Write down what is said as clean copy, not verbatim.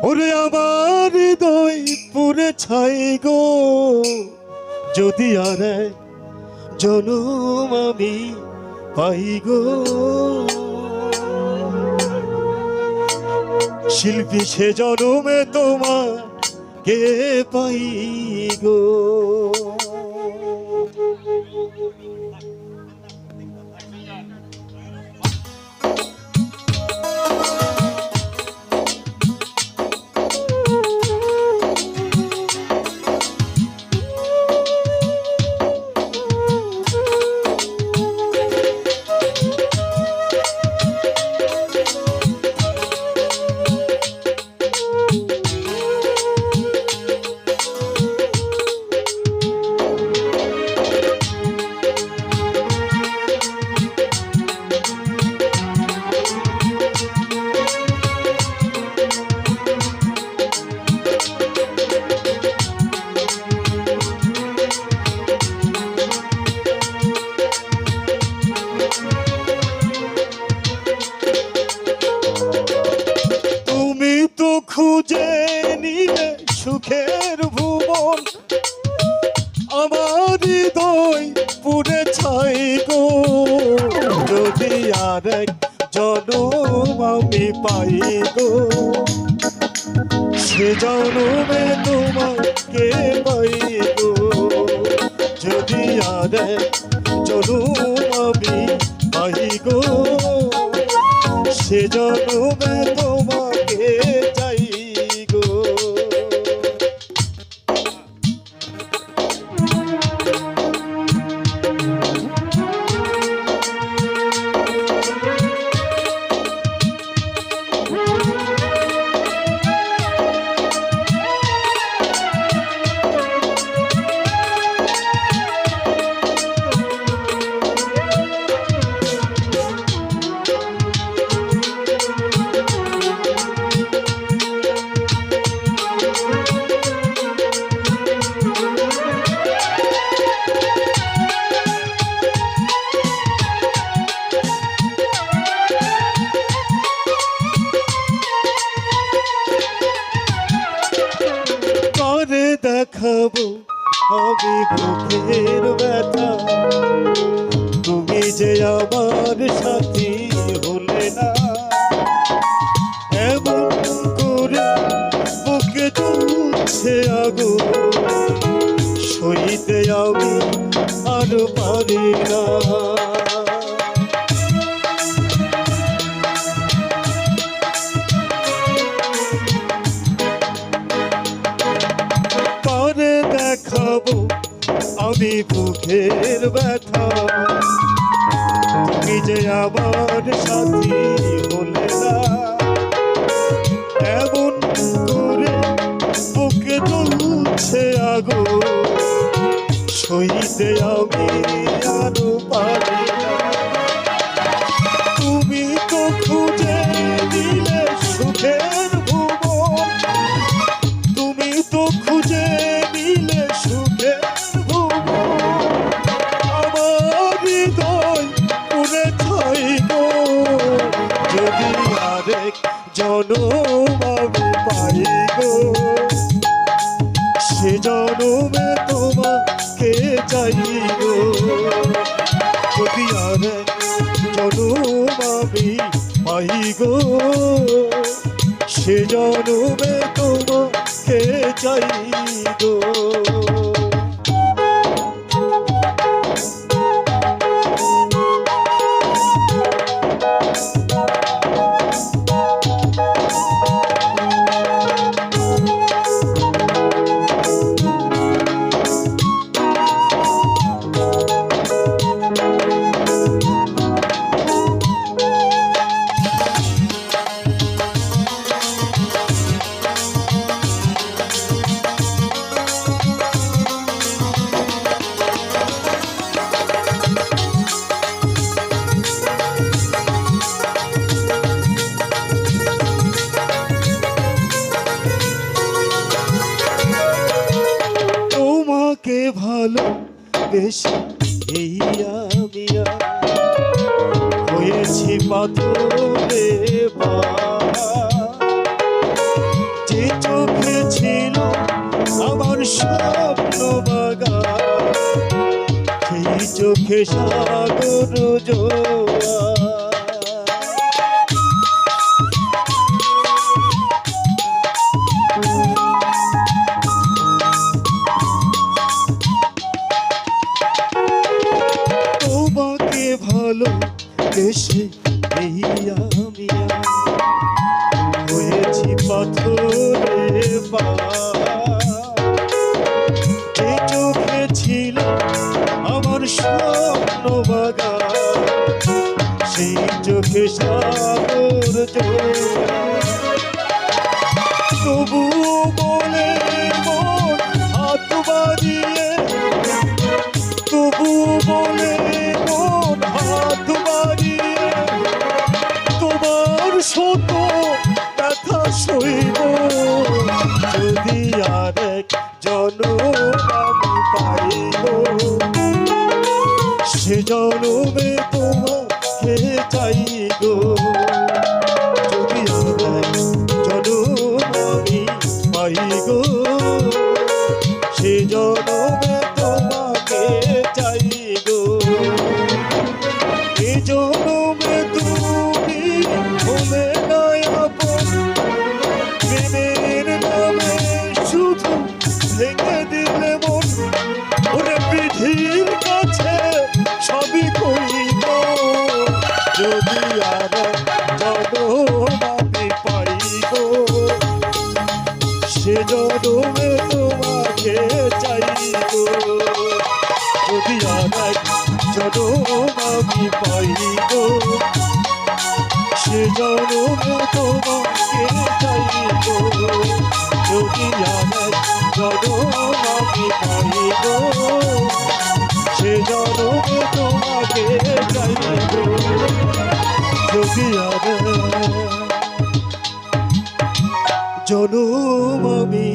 ওরে আমার হৃদয় পুরে ছাই গো, যদি আর এক জনম আমি পাই গো। শিল্পী সে জনমে তোমার কে পাই গো। খুঁজে নিলে সুখের ভুবন, আমার হৃদয় পুরে ছাই গো, যদি আর এক জনম আমি পাই গো। সে জনমে তোমাকে পাই গো, যদি আর এক জনম আমি পাই গো। সে জনমে তোমাকে চাই গো। দেখাবো আমি বুকের ব্যথা, তুমি যে আমার সাথী হলে না। এমন করে বুকে জ্বলছে আগুন, সইতে আমি আর পারি না। দেখাবো আমি বুকের ব্যথা, তুমি যে আমার সাথী হলে না। এমন করে বুকে জ্বলছে আগুন, সইতে আমি আরো পারি না। তুমি তো খুঁজে দিলে সুখের ভুবন, তুমি তো খুঁজে দিলে সুখের ভুবন, আমার হৃদয় পুরে ছাই গো, যদি আরেক জনম আমি পাই গো। সে জনমে তোমাকে চাই গো, যদি আরেক জনম আমি পাই গো। সে জনমে তোমাকে চাই গো। ভালো বেশি এই আমি হয়েছি পাথরে যে চোখে সাগর জোয়ার। তোমাকে ভালো দেশে এই আমি হয়েছি পাথরে যে চোখে ছিল আমার স্বপ্ন বাগান, সেই চোখে সাগর জোয়ার। তবু বলে মন হাত বাড়িয়ে, তবু বলে মন হাত বাড়িয়ে তোমার শত ব্যথা সইব যদি আরেক জনম আমি পাইব। সে জনমে তোমাকে চাই গো, যদি আরেক জনম আমি পাই গো। সে জনমে তোমাকে চাই গো। এ জনমে তুমি হলে না আপন, প্রেমের নামে শুধু ভেঙে দিলে মন। ওরে বিধির কাছে সবই কইব যদি আর জনম আমি পাইব। সে জনমে তোমাকে চাইব যদি আর জনম আমি পাইব। সে জনমে তোমাকে চাইব যদি আর জনম আমি পাইব। সে জনমে তোমাকে চাইব যদি আর জনম আমি